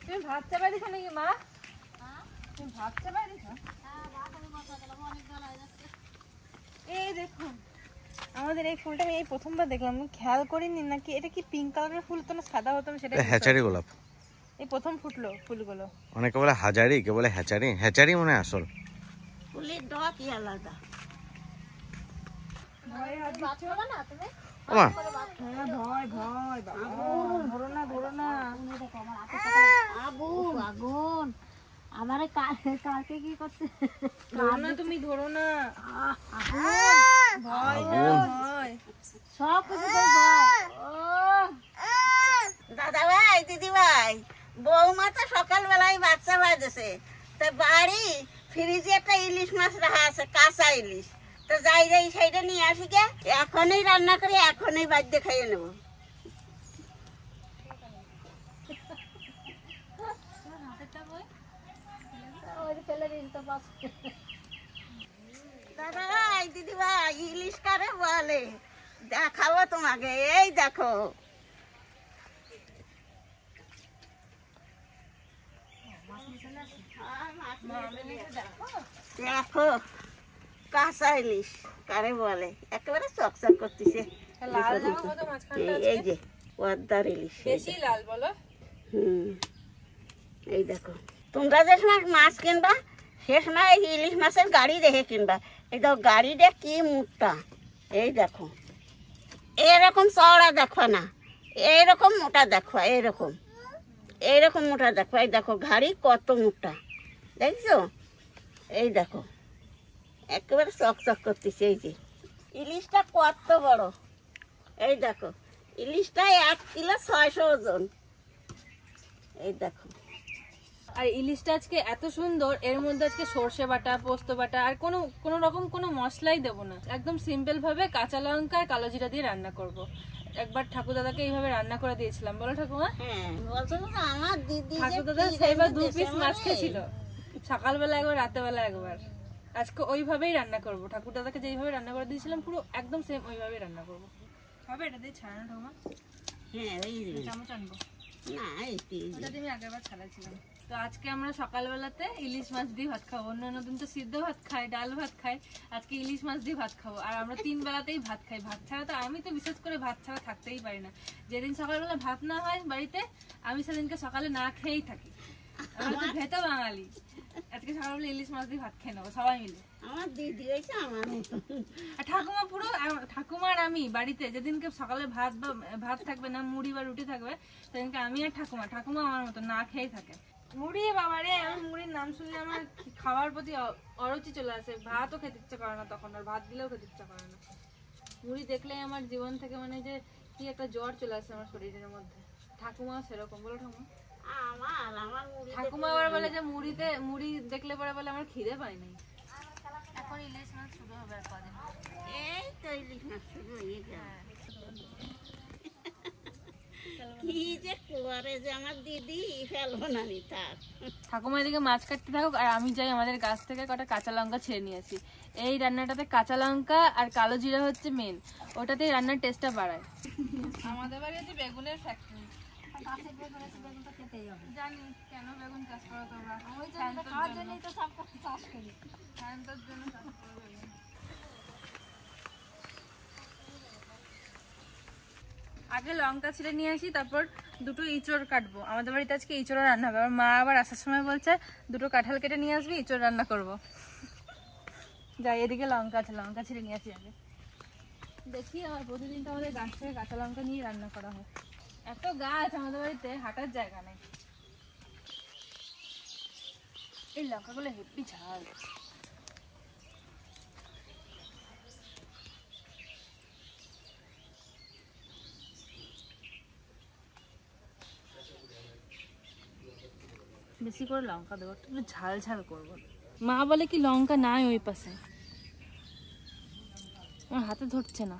তুমি ভাত চাপাই দিছো নাকি মা? তুমি ভাত চাপাই দিছো? এই দেখুন আমাদের এই ফুলটা আমি এই প্রথমবার দেখলাম, আমি খেয়াল করিনি নাকি এটা কি পিঙ্ক কালারের ফুল তো না সাদা হতো সেটা। হ্যাচারি গোলাপ এই প্রথম ফুটলো ফুলগুলো। অনেকে বলে হাজারি, কে বলে হ্যাচারি। হ্যাচারি মনে আসল ফুলের ডক আলাদা। ভয় না তুমি? ওমা ভয় ভয় ধরো না ধরো না। আগুন আগুন আমারে কালকে কি করছে? ধরো না তুমি ধরো না। ভয় ভয় সব কিছু দাদা ভাই দিদি ভাই বৌমা তো সকালবেলায় বাচ্চা বাজেছে, তা বাড়ি ফ্রিজে একটা ইলিশ মাছ রাখা আছে, কাঁচা ইলিশ। তো যাই যাই সেইটা নিয়ে আসি গে, এখনই রান্না করে এখনই বাদ্যে খাইয়ে নেব। দাদা ভাই দিদি ভাই ইলিশ কারে বলে দেখাবো তোমাকে, এই দেখো। দেখো কাঁচা ইলিশ কারে বলে, একেবারে চকচক করতেছে। এই যে পদ্মার ইলিশ, বেশি লাল বলো। এই দেখো তোমরা যে সময় মাছ কিনবা সে সময় ইলিশ মাছের গাড়ি দেখে কিনবা। এই দেখো গাড়িটা কি মোটা, এই দেখো এরকম চওড়া দেখো না, এইরকম মোটা দেখো, এইরকম এইরকম মোটা দেখো। এই দেখো গাড়ি কত মোটা দেখছো, এই দেখো একেবারে চকচক করতেছে। এই যে ইলিশটা কত বড়, এই দেখো ইলিশটা 1 কিলো 600 ওজন। এই দেখো আর ইলিশটা আজকে এত সুন্দর, এর মধ্যে আজকে সর্ষে বাটা, পোস্ত বাটা আর কোনো রকম কোনো মশলাই দেবো না, একদম সিম্পল ভাবে কাঁচা লঙ্কা আর কালো জিরা দিয়ে রান্না করব। একবার ঠাকুর দাদাকে এইভাবে রান্না করে দিয়েছিলাম, বলো ঠাকুমা? হ্যাঁ বলছো না আমার দিদি ঠাকুর দাদা সেইবার 2 পিস মাছ খেয়েছিল, সকালবেলা একবার রাতেবেলা একবার। আজকে ওইভাবেই রান্না করব, ঠাকুর দাদাকে যেইভাবে রান্না করে দিয়েছিলাম পুরো একদম সেম ওইভাবেই রান্না করব। হবে এটা দিয়ে ছাড়ানো ঠাকুমা? হ্যাঁ ওই চামচ আনবো না ওটা দিয়ে আমি আগেরবার ছাড়াইছিলাম। তো আজকে আমরা সকালবেলাতে ইলিশ মাছ দিয়ে ভাত খাবো, অন্যান্য দিন তো সিদ্ধ ভাত খাই, ডাল ভাত খাই, আজকে ইলিশ মাছ দিয়ে ভাত খাবো। আর আমরা 3 বেলাতেই ভাত খাই, ভাত ছাড়া তো আমি তো বিশেষ করে ভাত ছাড়া থাকতেই পারি না। যেদিন সকালবেলা ভাত না হয় বাড়িতে আমি সেদিনকে সকালে না খেয়েই থাকি। আমরা তো ভেতো বাঙালি, আজকে সকালবেলা ইলিশ মাছ দিয়ে ভাত খেয়ে নেবো সবাই মিলে। আমার দিদি হয়েছে আমার আর ঠাকুমা পুরো, ঠাকুমা আর আমি বাড়িতে যেদিনকে সকালে ভাত থাকবে না, মুড়ি বা রুটি থাকবে, সেদিনকে আমি আর ঠাকুমা আমার মতো না খেয়েই থাকে। মুড়ি বাবা রে, আমার মুড়ির নাম শুনলে আমার খাওয়ার প্রতি অরুচি চলে আসে, ভাতও খেতে ইচ্ছা করে না তখন, আর ভাত দিলেও খেতে ইচ্ছা করে না। মুড়ি দেখলেই আমার জীবন থেকে মানে যে কি একটা জ্বর চলে আসে আমার শরীরের মধ্যে। ঠাকুমাও সেরকম, বলো ঠাকুমা? ঠাকুমা আবার বলে যে মুড়ি দেখলে পরে বলে আমার খিদে পায় নাই। এখন ইলিশ মাছ শুরু হবে আর কদিন, এই তো ইলিশ মাছ শুরু হয়ে গেল। কি যে করে যে আমার দিদি ফেলবো না নি তার। ঠাকুমা এদিকে মাছ কাটতে থাকুক আর আমি যাই আমাদের গাছ থেকে কটা কাঁচা লঙ্কা ছেড়ে নিয়ে আসি। এই রান্নাটাতে কাঁচা লঙ্কা আর কালো জিরা হচ্ছে মেন, ওটাতেই রান্নার টেস্টটা বাড়ায়। আমাদের বাড়ি হচ্ছে বেগুনের ফ্যাক্টরি, জানি কেন বেগুন চাষ করো তোমরা? খাওয়ার জন্যই তো সব চাষ করি, খাওয়ার জন্য চাষ করো বেগুন। আগে লঙ্কা ছিঁড়ে নিয়ে আসি, তারপর 2টো ইঁচড় কাটবো। আমাদের বাড়িতে আজকে ইঁচড় রান্না হবে, আমার মা আবার আসার সময় বলছে 2টো কাঁঠাল কেটে নিয়ে আসবি, ইঁচড় রান্না করবো। যাই এদিকে লঙ্কা আছে, লঙ্কা ছিঁড়ে নিয়ে আসি আগে। দেখি আমার প্রতিদিন তো আমাদের গাছ থেকে কাঁচা লঙ্কা নিয়ে রান্না করা হয়, এত গাছ আমাদের বাড়িতে হাঁটার জায়গা নেই। এই লঙ্কাগুলো হেব্বি ঝাল। বেশি করে লঙ্কা দেবো, একটু ঝাল ঝাল করবো। মা বলে কি লঙ্কা নাই ওই পাশে, আমার হাতে ধরছে না।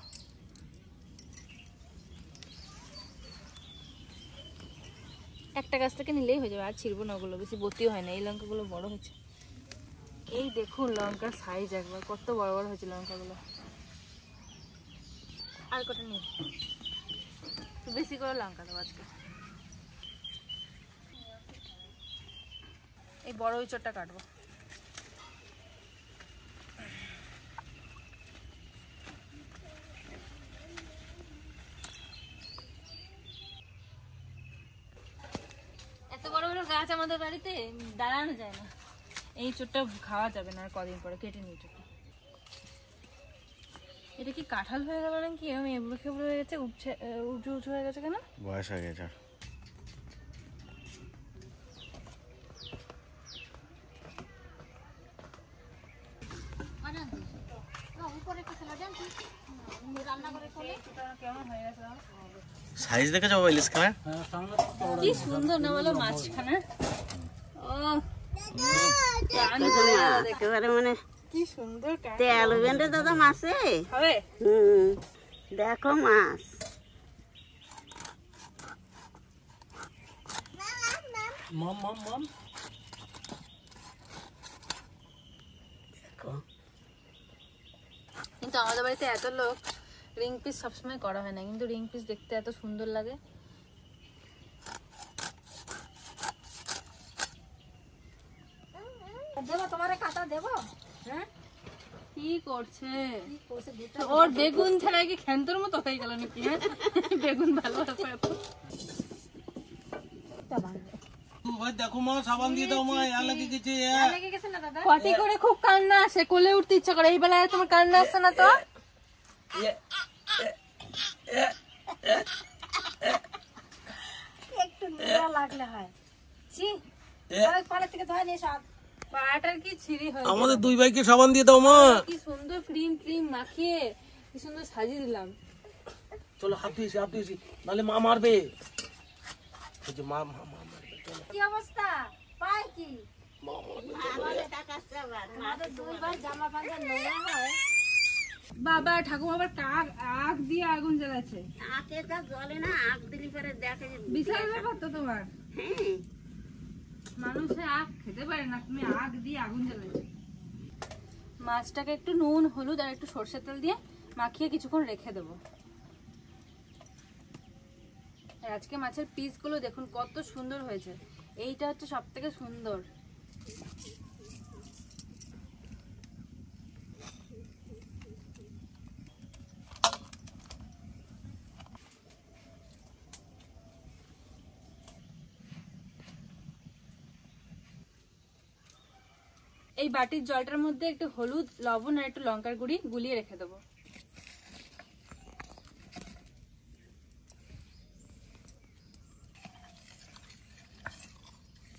একটা গাছ থেকে নিলেই হয়ে যাবে, আর ছিড়বো না, ওগুলো বেশি বতিও হয় না, এই লঙ্কাগুলো বড় হয়েছে। এই দেখুন লঙ্কার সাইজ একবার কত বড় বড় হয়েছে লঙ্কাগুলো। আর কটা নিয়ে বেশি করে লঙ্কা দেবো আজকে। এই বড় ইঁচড়টা কাটবো। এত বড় বড় গাছ আমাদের বাড়িতে, দাঁড়ানো যায় না। এই চোরটা খাওয়া যাবে না আর কদিন পরে, কেটে নিই চোরটা। এটা কি কাঁঠাল হয়ে গেল নাকি? এরকম এবড়ো খেবড়ো হয়ে গেছে, উঁচু উঁচু হয়ে গেছে কেন? বয়স হয়ে গেছে। সাইজ দেখে যাবো ইলিশ খানা, কি সুন্দর না বলো মাছখানা। একেবারে মানে কি সুন্দর তেল বেঁধে দাদা মাছে হবে। দেখো মাছ, কিন্তু আমাদের বাড়িতে এত লোক, রিং পিস সবসময় করা হয় না, কিন্তু রিং পিস দেখতে এত সুন্দর লাগে। দেবো তোমারে কাটা দেবো। হ্যাঁ কি করছে ওর? বেগুন ছাড়া কি খ্যান্তর মতো হয়ে গেল নাকি? হ্যাঁ বেগুন ভালোবাসে এত। দেখো মা, সাবান দিয়ে দাও মা, লেগে গেছে। লেগে গেছে না দাদা? কটি করে খুব কান্না আসে, কোলে উঠতে ইচ্ছা করে। এই বেলায় তোমার কান্না আসছে না তো? একটু নোংরা লাগলে হয়। ছি, পাড়ার থেকে ধোয়া নিয়ে সব পাটার কি ছিঁড়ি হয়। আমাদের দুই ভাইকে সাবান দিয়ে দাও মা। কি সুন্দর ক্রিম ক্রিম মাখিয়ে কি সুন্দর সাজিয়ে দিলাম। চলো হাত দিয়েছি, নাহলে মা মারবে। মা মারবে। চলো। কি অবস্থা? পায় কি? আমাদের দুই ভাই জামা পাঞ্জা নোংরা হয়। বাবা ঠাকুমা আবার আগ দিয়ে আগুন জ্বালাচ্ছে। আঁকে তা জলে না, আগ দিলি পরে দেখে যে বিশাল ব্যাপার তো তোমার। হ্যাঁ, মানুষে আগ খেতে পারে না, তুমি আগ দিয়ে আগুন জ্বালাচ্ছ। মাছটাকে একটু নুন হলুদ আর একটু সরষের তেল দিয়ে মাখিয়ে কিছুক্ষণ রেখে দেবো। আর আজকে মাছের পিসগুলো দেখুন কত সুন্দর হয়েছে। এইটা হচ্ছে সব থেকে সুন্দর। এই বাটির জলটার মধ্যে একটু হলুদ লবণ আর একটু লঙ্কার গুঁড়ি গুলিয়ে রেখে দেবো।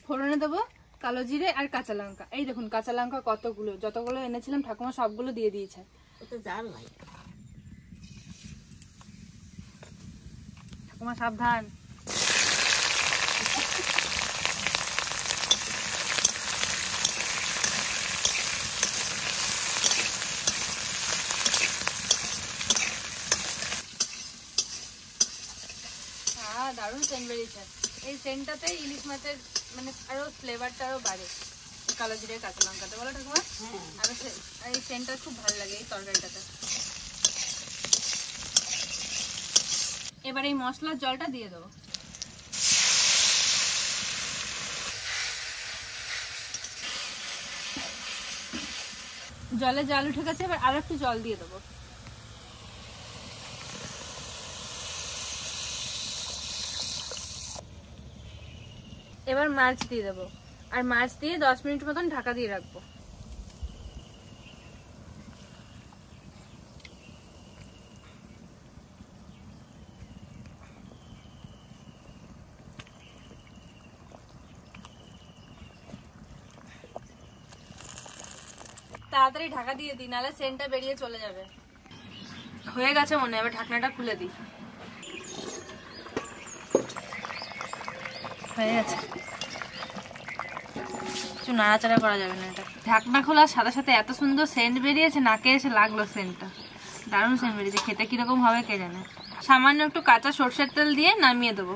ফোড়নে দেবো কালো জিরে আর কাঁচা লঙ্কা। এই দেখুন কাঁচা লঙ্কা কতগুলো, যতগুলো এনেছিলাম ঠাকুমা সবগুলো দিয়ে দিয়েছে। ওতে জাল ভাই। ঠাকুমা সাবধান। দারুণ সেন্ট বেরিয়েছে। এই সেন্টটাতে ইলিশ মাছের মানে আরো ফ্লেভারটা আরো বাড়ে, কালো জিরে কাঁচা লঙ্কাতে, বলো ঠাকুমা? আরো এই সেন্টটা খুব ভালো লাগে এই তরকারিটাতে। এবার এই মশলার জলটা দিয়ে দেবো। জলে জাল উঠে গেছে, এবার আরো একটু জল দিয়ে দেবো। এবার মাছ দিয়ে দেবো, আর মাছ দিয়ে 10 মিনিট মতন ঢাকা দিয়ে রাখবো। তাড়াতাড়ি ঢাকা দিয়ে দিই, নাহলে সেন্টটা বেরিয়ে চলে যাবে। হয়ে গেছে মনে হয়, এবার ঢাকনাটা খুলে দিই। হয়ে গেছে, কিছু নাড়াচাড়া করা যাবে না। এটা ঢাকনা খোলার সাথে সাথে এত সুন্দর সেন্ট বেরিয়েছে, নাকে এসে লাগলো সেন্টটা। দারুণ সেন্ট বেরিয়েছে, খেতে কিরকম হবে কে জানে। সামান্য একটু কাঁচা সরষের তেল দিয়ে নামিয়ে দেবো।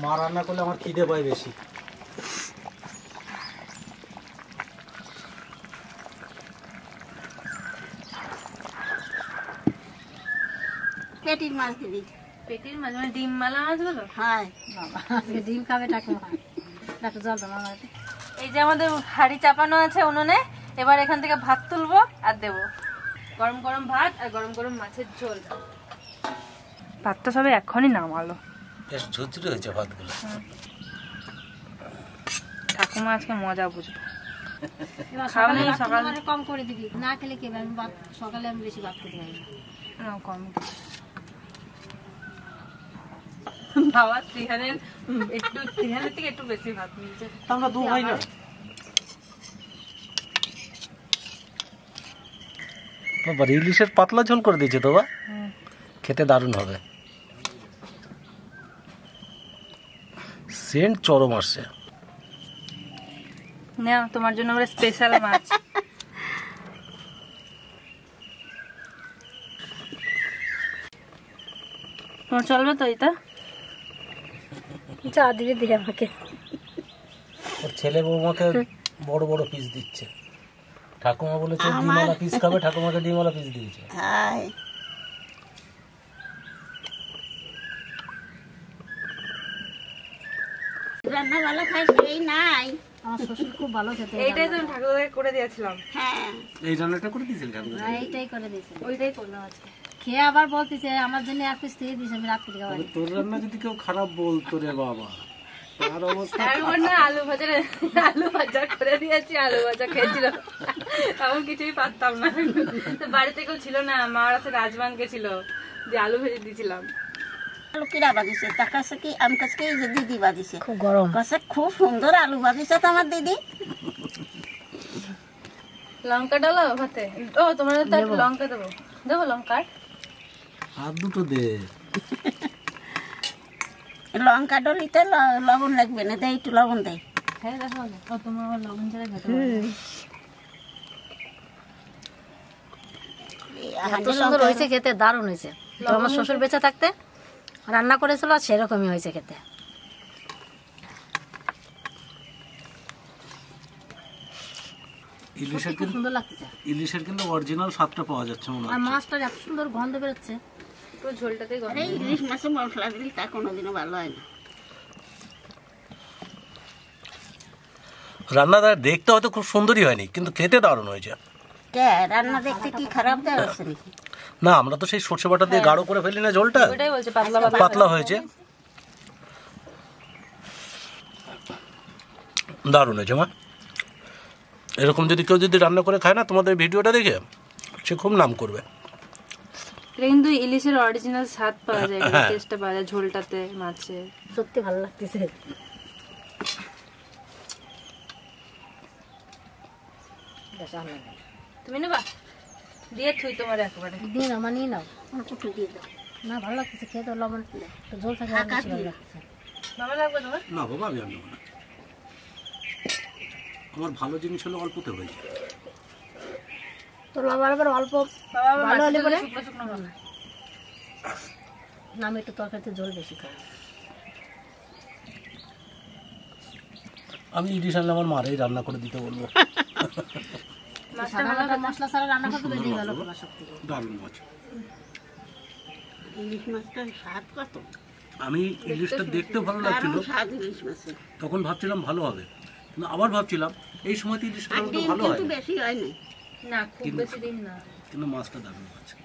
মা রান্না করলে আমার খিদে পায় বেশি। পেটির মাছ দিবি। পেটির মাছ মানে ডিম মালা মাছগুলো। হ্যাঁ বাবা আজকে ডিম খাবে ঠাকুমা, একটু জল দাও আমার। এই যে আমাদের হাঁড়ি চাপানো আছে উনুনে, এবার এখান থেকে ভাত তুলবো আর দেবো। গরম গরম ভাত আর গরম গরম মাছের ঝোল। ভাতটা সবে এখনই নামালো। বেশ ঝুরঝুরে হয়েছে ভাতগুলো। ঠাকুমা আজকে মজা বুঝবো। এবার খাওয়ানো সকালে সকাল সকালে কম করে দিবি, না খেলে কি হবে? আমি সকালে আমি বেশি ভাত খেতে পারি না। কম বাবা ত্রিহানের থেকে একটু বেশি ভাত নিয়েছে। আমরা দু ভাই না বাবা, ইলিশের পাতলা ঝোল করে দিয়েছে তো বা, খেতে দারুণ হবে। সেন্ট চরম আসছে। নাও তোমার জন্য আমরা স্পেশাল মাছ। তোমার চলবে তো এটা? যা দিবি দিকে আমাকে। ওর ছেলে বৌমাকে বড় বড় পিস দিচ্ছে। ঠাকুমা বলেছে ডিমওয়ালা পিস খাবে, ঠাকুমাকে ডিমওয়ালা পিস দিয়েছে। হ্যাঁ রান্না ভালো খাই সেই নাই। আমার শ্বশুর খুব ভালো খেতে। এইটাই তো ঠাকুরদাকে করে দিয়েছিলাম। হ্যাঁ এই রান্নাটা করে দিয়েছেন ঠাকুমা? হ্যাঁ এইটাই করে দিয়েছে। ওইটাই করলাম আজকে। খেয়ে আবার বলতেছে আমার জন্য এক পিস দিয়ে দিয়েছে, আমি রাত্রি খাওয়াই। তোর রান্না যদি কেউ খারাপ বলতো রে বাবা, তার অবস্থা। তারপর না আলু ভাজা করে দিয়েছি, আলু ভাজা খেয়েছিল। তখন কিছুই পারতাম না, তো বাড়িতে কেউ ছিল না, মার আছে রাজবান গেছিল, যে আলু ভেজে দিয়েছিলাম। আলু কিরা বাজিছে তার কাছে কি আমি কাছে কি যে দিদি বাজিছে খুব গরম। কাছে খুব সুন্দর আলু বাজিছে তো আমার দিদি। লঙ্কা ডালো ভাতে। ও তোমার তো একটু লঙ্কা দেবো, দেবো লঙ্কা আর দুটো দে। লঙ্কা ডলিতে লবণ লাগবে না, দেয় একটু লবণ দেয়। হ্যাঁ দেখো, ও তোমার আবার লবণ ছাড়া খেতে এত সুন্দর হয়েছে খেতে, দারুণ হয়েছে। তো আমার শ্বশুর বেঁচে থাকতে রান্না করেছিল, আর সেরকমই হয়েছে খেতে। ইলিশের খুব সুন্দর লাগতেছে, ইলিশের কিন্তু অরিজিনাল স্বাদটা পাওয়া যাচ্ছে মনে আর হচ্ছে। মাছটার এত সুন্দর গন্ধ বেরোচ্ছে। পুরো ঝোলটাতেই গরম। আরে ইলিশ মাছে মশলা দিলে তা কোনোদিনও ভালো হয় না। রান্নাটা দেখতে হয়তো খুব সুন্দরই হয়নি, কিন্তু খেতে দারুণ হয়েছে। কে রান্না দেখতে কি খারাপ দেওয়া হচ্ছে নাকি? না, আমরা তো সেই সর্ষে বাটা দিয়ে গাঢ় করে ফেলি না ঝোলটা, ওটাই বলছে পাতলা পাতলা হয়েছে, দারুণ হয়েছে মা। এরকম যদি কেউ যদি রান্না করে খায় না তোমাদের ভিডিওটা দেখে, সে খুব নাম করবে। এটা কিন্তু ইলিশের অরিজিনাল স্বাদ পাওয়া যায়, টেস্টটা পাওয়া যায় ঝোলটাতে, মাছে। সত্যি ভালো লাগতেছে। তুমি নেবা দিয়ে থুই তোমার একেবারে দিন আমার নিয়ে নাও। অল্প একটু দিয়ে দাও। না ভালো লাগতেছে খেতে, লবণ একটু ঝোল থাকে আর বেশি ভালো লাগতেছে। ভালো লাগবে তোমার? না বাবা, আমি আনবো না, আমার ভালো জিনিস হলে অল্পতে হয়েছে। তো লবণ আবার অল্প বাবা আবার ভালো হলে মাছের পরে ঝোলে শুকনো শুকনো হবে। না, আমি একটু তরকারিতে ঝোল বেশি খাই। আমি ইলিশ আনলে আমার মারেই রান্না করে দিতে বলবো। সাধারণত মশলা ছাড়া রান্না করতে বেশি ভালো খাবার সব থেকে। দারুণ মাছ। ইলিশ মাছটার স্বাদ কত আমি ইলিশটা দেখতে ভালো লাগছিল, দারুণ স্বাদ ইলিশ মাছে। তখন ভাবছিলাম ভালো হবে, কিন্তু আবার ভাবছিলাম এই সময় তো ইলিশটা আর ভালো ডিম হয় কিন্তু না, বেশি হয় না। না খুব বেশি দিন না। কিন্তু মাছটা দারুণ আছে।